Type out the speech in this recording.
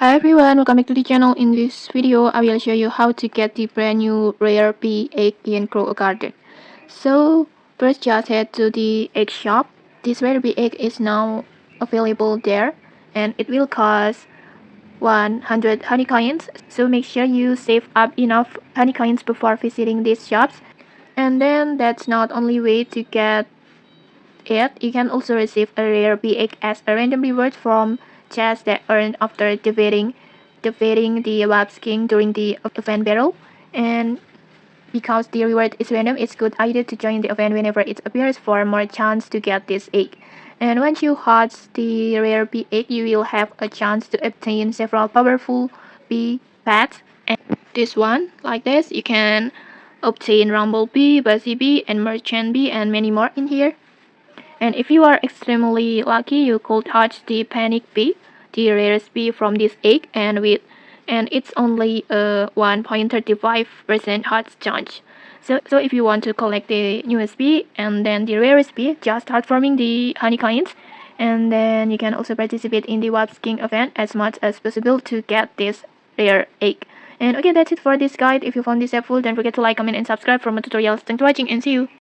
Hi everyone, welcome back to the channel. In this video, I will show you how to get the brand new rare bee egg in Grow a Garden. So first just head to the egg shop. This rare bee egg is now available there and it will cost 100 honey coins. So make sure you save up enough honey coins before visiting these shops. And then that's not only way to get it, you can also receive a rare bee egg as a random reward from chests that earned after defeating the Wasp King during the event battle. And because the reward is random, it's good idea to join the event whenever it appears for more chance to get this egg. And once you hatch the rare bee egg, you will have a chance to obtain several powerful bee pets. And this one, like this, you can obtain Rumble Bee, Bizzy Bee, and Merchant Bee, and many more in here. And if you are extremely lucky, you could hatch the panic bee, the rarest bee from this egg, and it's only a 1.35% hatch chance. So if you want to collect the newest bee and then the rarest bee, just start farming the honey coins, and then you can also participate in the Wasp King event as much as possible to get this rare egg. And okay, that's it for this guide. If you found this helpful, don't forget to like, comment, and subscribe for more tutorials. Thanks for watching and see you.